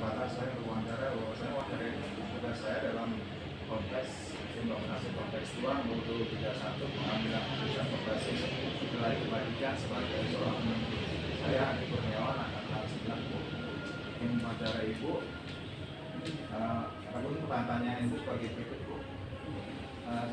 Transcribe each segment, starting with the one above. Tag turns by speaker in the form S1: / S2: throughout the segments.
S1: kesempatan saya berwawancara bahwasanya wawancara ini tugas saya dalam konteks implementasi kontekstual mutu 31 pengambilan keputusan berbasis nilai kebajikan sebagai seorang pemimpin. Saya Andi Kurniawan akan langsung ingin wawancara Ibu. Namun pertanyaannya itu sebagai berikut, Bu.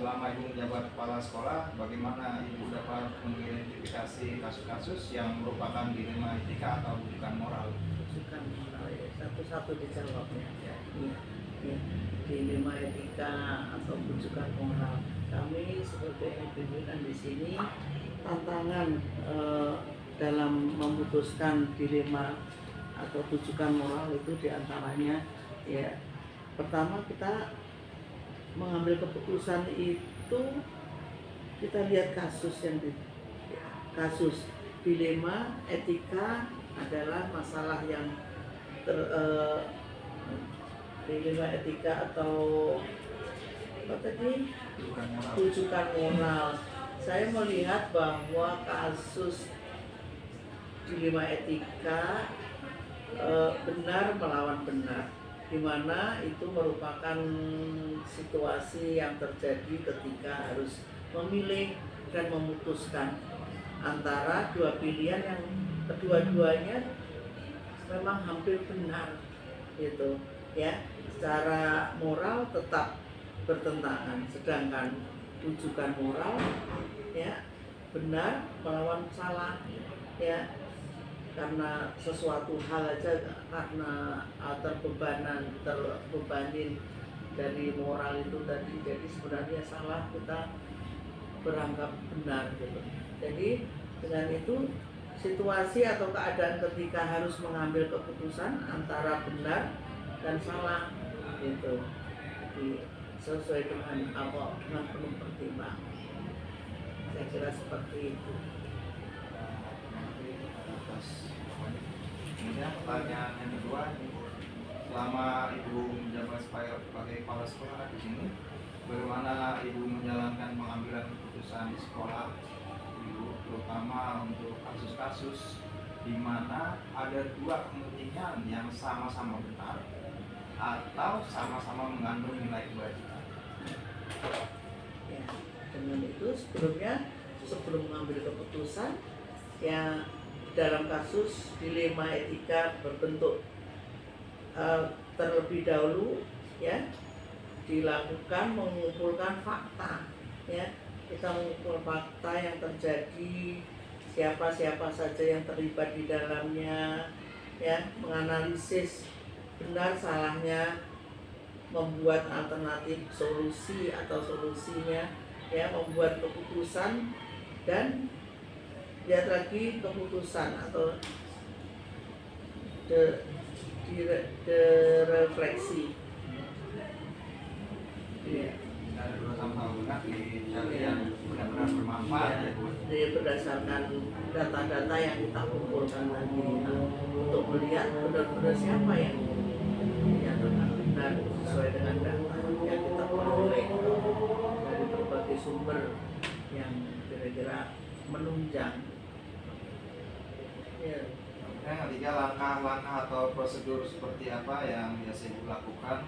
S1: Selama Ibu menjabat kepala sekolah, bagaimana Ibu dapat mengidentifikasi kasus-kasus yang merupakan dilema etika atau bukan moral?
S2: Bukan moral ya, satu-satu dijawabnya. Ya. Dilema etika atau bujukan moral. Kami sebagai pimpinan di sini tantangan dalam memutuskan dilema atau bujukan moral itu diantaranya ya, pertama kita mengambil keputusan itu kita lihat kasus kasus dilema etika adalah masalah yang dilema etika atau apa tadi bujukan moral. Saya melihat bahwa kasus dilema etika benar melawan benar, di mana itu merupakan situasi yang terjadi ketika harus memilih dan memutuskan antara dua pilihan yang kedua-duanya memang hampir benar gitu ya, secara moral tetap bertentangan, sedangkan rujukan moral ya benar melawan salah ya, karena sesuatu hal aja karena terbebanin dari moral itu tadi, jadi sebenarnya salah kita beranggap benar gitu. Jadi dengan itu situasi atau keadaan ketika harus mengambil keputusan antara benar dan salah gitu, jadi sesuai dengan apa, dengan penuh pertimbangan. Saya kira seperti itu.
S1: Kemudian pertanyaan yang kedua, selama Ibu menjabat sebagai kepala sekolah di sini, bagaimana Ibu menjalankan pengambilan keputusan di sekolah Ibu, terutama untuk kasus-kasus di mana ada dua kepentingan yang sama-sama benar atau sama-sama mengandung nilai kebajikan?
S2: Ya, dengan itu sebelum mengambil keputusan ya, dalam kasus dilema etika berbentuk terlebih dahulu ya dilakukan mengumpulkan fakta ya, kita mengumpul fakta yang terjadi, siapa saja yang terlibat di dalamnya ya, menganalisis benar salahnya, membuat alternatif solusi atau solusinya ya, membuat keputusan dan lihat lagi keputusan atau refleksi.
S1: Jadi ada dua sama benar dicari yang benar-benar bermanfaat ya, Bu.
S2: Jadi berdasarkan data-data yang kita kumpulkan tadi untuk melihat benar-benar siapa yang benar sesuai dengan data yang kita peroleh dari berbagai sumber yang kira-kira menunjang. Ya.
S1: Kemudian ketiga, langkah-langkah atau prosedur seperti apa yang biasa Ibu lakukan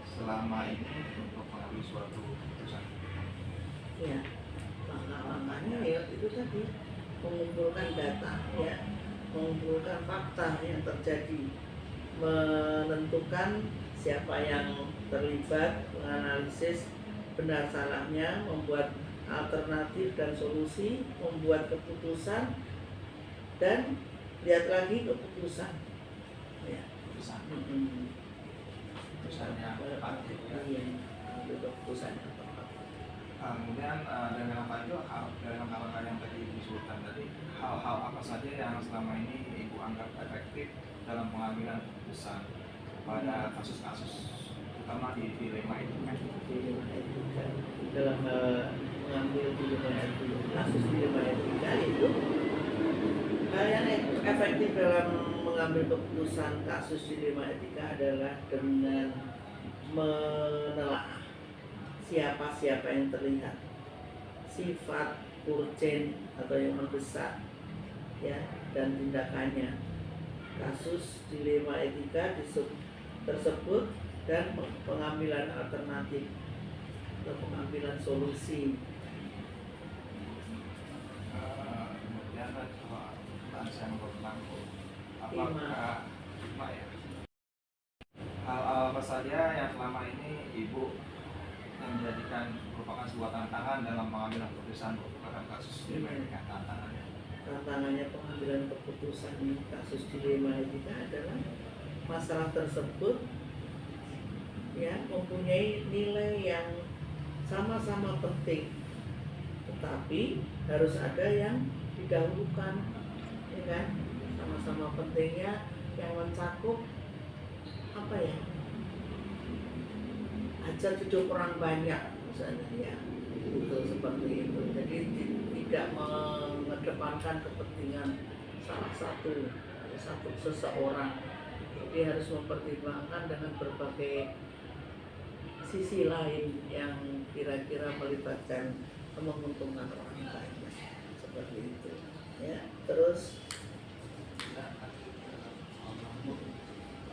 S1: selama ini untuk mengambil suatu keputusan?
S2: Ya, langkah-langkahnya ya itu tadi, mengumpulkan data ya, mengumpulkan fakta yang terjadi, menentukan siapa yang terlibat, menganalisis benar salahnya, membuat alternatif dan solusi, membuat keputusan dan lihat lagi keputusan ya.
S1: Keputusan yang tepat ya.
S2: Iya, keputusan yang tepat.
S1: Kemudian dengan apa itu dalam hal-hal yang tadi disebutkan tadi, hal-hal apa saja yang selama ini Ibu anggap efektif dalam pengambilan keputusan pada kasus-kasus terutama di dilema etika?
S2: Dalam mengambil kasus dilema etika itu, hal yang efektif dalam mengambil keputusan kasus dilema etika adalah dengan menelaah siapa yang terlihat, sifat urgen atau yang mendesak ya, dan tindakannya kasus dilema etika tersebut dan pengambilan alternatif atau pengambilan solusi.
S1: Kemudian pertanyaan saya nomor 6,
S2: Lima.
S1: apakah lima ya? Hal apa saja yang selama ini Ibu yang menjadikan merupakan sebuah tantangan dalam pengambilan keputusan dalam kasus dilema etika?
S2: Tantangannya pengambilan keputusan kasus dilema etika adalah masalah tersebut ya mempunyai nilai yang sama-sama penting, tetapi harus ada yang didahulukan, ya kan? Sama-sama pentingnya yang mencakup apa ya? Hajat hidup orang banyak misalnya ya, itu seperti itu. Jadi tidak mengedepankan kepentingan salah satu seseorang. Jadi harus mempertimbangkan dengan berbagai sisi lain yang kira-kira melibatkan menguntungkan orang banyak, seperti itu ya. Terus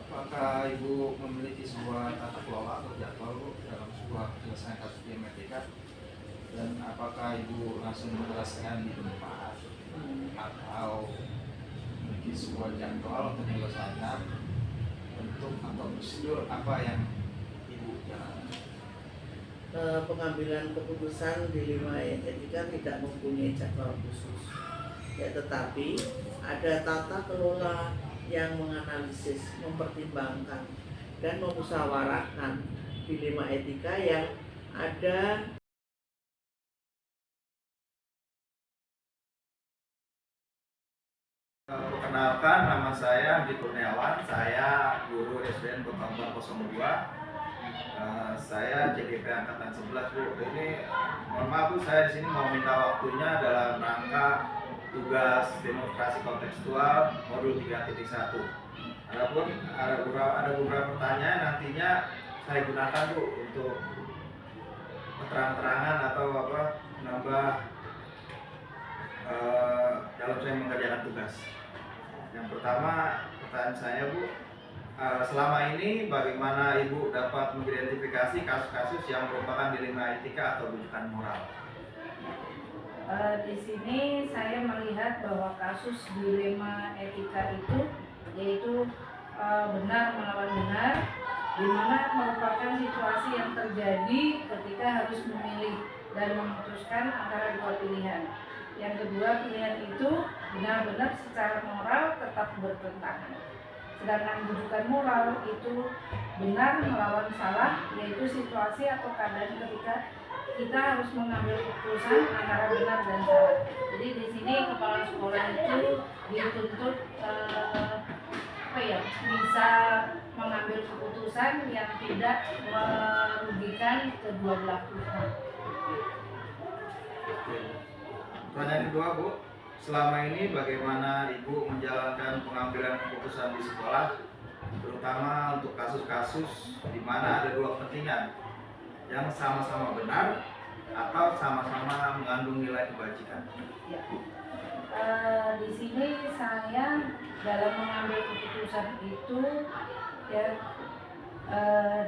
S1: apakah Ibu memiliki sebuah tata kelola atau jadwal Bu dalam sebuah penyelesaian kasus dilema etika, dan apakah Ibu langsung menjelaskan di tempat atau memiliki sebuah jadwal untuk menyelesaikan bentuk atau prosedur apa yang Ibu jalankan?
S2: Pengambilan keputusan dilema etika tidak mempunyai jadwal khusus ya, tetapi ada tata kelola yang menganalisis, mempertimbangkan dan memusyawarahkan dilema etika yang ada.
S1: Perkenalkan, nama saya Anggi Kurniawan, saya guru SDN Kota 02. Saya JDP angkatan 11 Bu. Ini mohon maaf Bu, saya di sini mau minta waktunya dalam rangka tugas demonstrasi kontekstual modul 3.1. Adapun ada beberapa pertanyaan nantinya saya gunakan Bu untuk keterangan-keterangan atau menambah dalam saya mengerjakan tugas. Yang pertama, pertanyaan saya Bu, selama ini bagaimana Ibu dapat mengidentifikasi kasus-kasus yang merupakan dilema etika atau rujukan moral?
S3: Di sini saya melihat bahwa kasus dilema etika itu yaitu benar melawan benar, di mana merupakan situasi yang terjadi ketika harus memilih dan memutuskan antara dua pilihan. Yang kedua, pilihan itu benar-benar secara moral tetap bertentangan. Sedangkan rujukan moral itu benar melawan salah, yaitu situasi atau keadaan ketika kita harus mengambil keputusan antara benar dan salah. Jadi di sini kepala sekolah itu dituntut bisa mengambil keputusan yang tidak merugikan kedua belah pihak.
S1: Pertanyaan kedua Bu, selama ini bagaimana Ibu menjalankan pengambilan keputusan di sekolah, terutama untuk kasus-kasus di mana ada dua kepentingan yang sama-sama benar atau sama-sama mengandung nilai kebajikan?
S3: Ya. Di sini saya dalam mengambil keputusan itu ya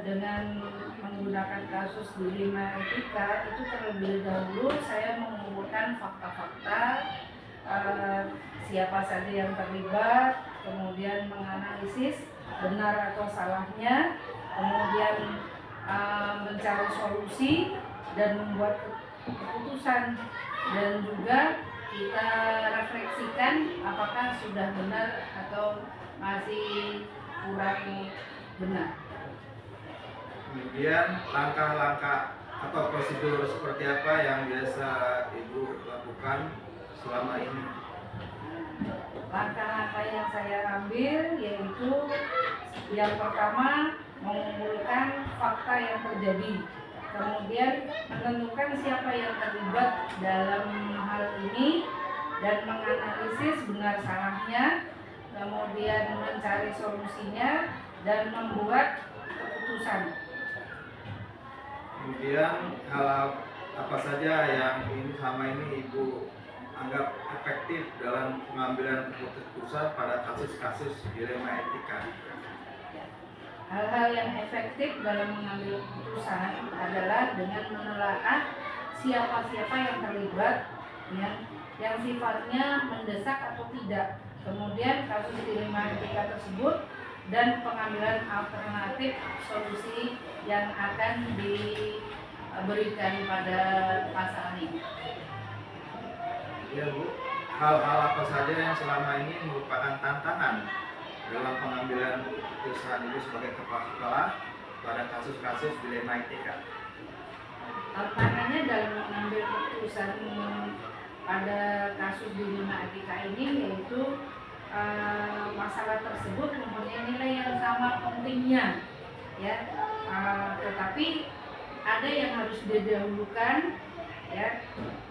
S3: dengan menggunakan kasus dilema etika itu terlebih dahulu saya mengumpulkan fakta-fakta, siapa saja yang terlibat, kemudian menganalisis benar atau salahnya, kemudian mencari solusi dan membuat keputusan, dan juga kita refleksikan apakah sudah benar atau masih kurang benar.
S1: Kemudian langkah-langkah atau prosedur seperti apa yang biasa Ibu lakukan selama ini?
S3: Langkah-langkah yang saya ambil yaitu yang pertama mengumpulkan fakta yang terjadi, kemudian menentukan siapa yang terlibat dalam hal ini dan menganalisis benar salahnya, kemudian mencari solusinya dan membuat keputusan.
S1: Kemudian hal apa saja yang ini selama ini Ibu anggap efektif dalam pengambilan keputusan pada kasus-kasus dilema etika?
S3: Hal-hal yang efektif dalam mengambil keputusan adalah dengan menelaah siapa-siapa yang terlibat, yang sifatnya mendesak atau tidak. Kemudian kasus dilema etika tersebut dan pengambilan alternatif solusi yang akan diberikan pada pasangan ini.
S1: Ya Bu, hal-hal apa saja yang selama ini merupakan tantangan dalam pengambilan keputusan Ibu sebagai kepala sekolah pada kasus-kasus dilema etika?
S3: Tantangannya dalam mengambil keputusan pada kasus dilema etika ini yaitu masalah tersebut mempunyai nilai yang sama pentingnya, ya, tetapi ada yang harus didahulukan, ya,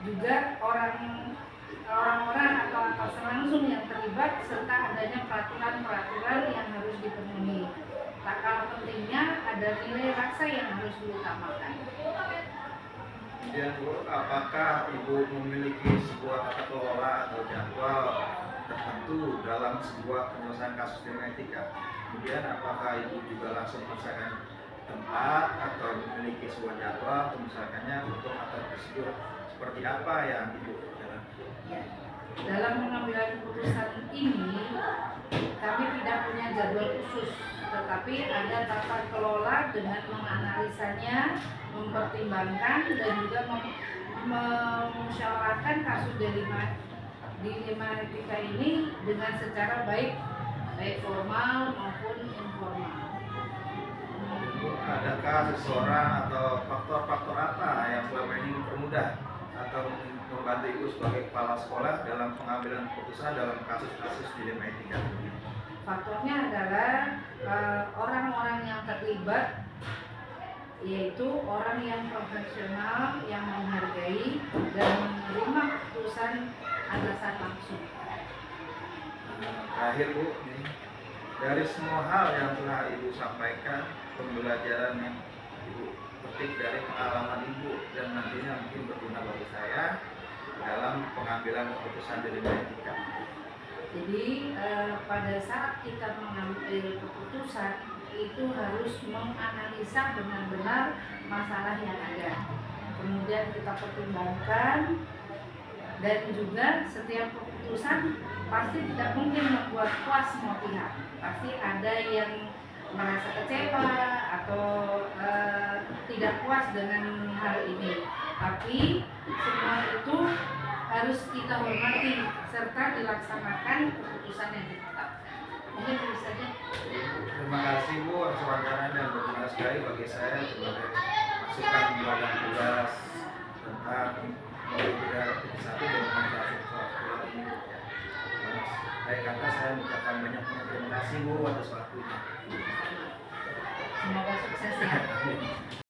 S3: juga orang-orang atau atasan langsung yang terlibat serta adanya peraturan-peraturan yang harus dipenuhi. Tak kalah pentingnya ada nilai rasa yang harus diutamakan.
S1: Kemudian Bu, apakah Ibu memiliki sebuah tata kelola atau jadwal tertentu dalam sebuah penyelesaian kasus dilema etika? Kemudian apakah Ibu juga langsung menyelesaikan tempat atau memiliki sebuah jadwal atau misalkannya untuk atau prosedur seperti apa yang Ibu jalankan?
S3: Ya. Dalam mengambil keputusan ini kami tidak punya jadwal khusus, tetapi ada tata kelola dengan menganalisanya, mempertimbangkan dan juga memusyawarahkan kasus dilema etika ini dengan secara baik formal maupun informal.
S1: Adakah seseorang atau faktor-faktor apa yang selama ini mempermudah atau membantu Ibu sebagai kepala sekolah dalam pengambilan keputusan dalam kasus-kasus dilema etika?
S3: Faktornya adalah orang-orang yang terlibat, yaitu orang yang profesional, yang menghargai dan menerima keputusan atasan langsung.
S1: Terakhir Bu, dari semua hal yang telah Ibu sampaikan, pembelajaran yang Ibu petik dari pengalaman Ibu dan nantinya mungkin berguna bagi saya dalam pengambilan keputusan dilema etika.
S3: Jadi pada saat kita mengambil keputusan itu harus menganalisa benar-benar masalah yang ada. Kemudian kita pertimbangkan dan juga setiap keputusan pasti tidak mungkin membuat puas semua pihak. Pasti ada yang merasa kecewa atau tidak puas dengan hal ini. Tapi semua itu harus kita hormati serta dilaksanakan keputusan yang ditetapkan. Mungkin itu saja.
S1: Terima kasih Bu atas wawancaranya dan berguna sekali bagi saya sebagai masukan pembuatan tugas tentang modul 3.1 dan mengenai sekolah ini. Baik kata saya mengucapkan banyak terima kasih Bu atas waktunya.
S3: Semoga sukses ya.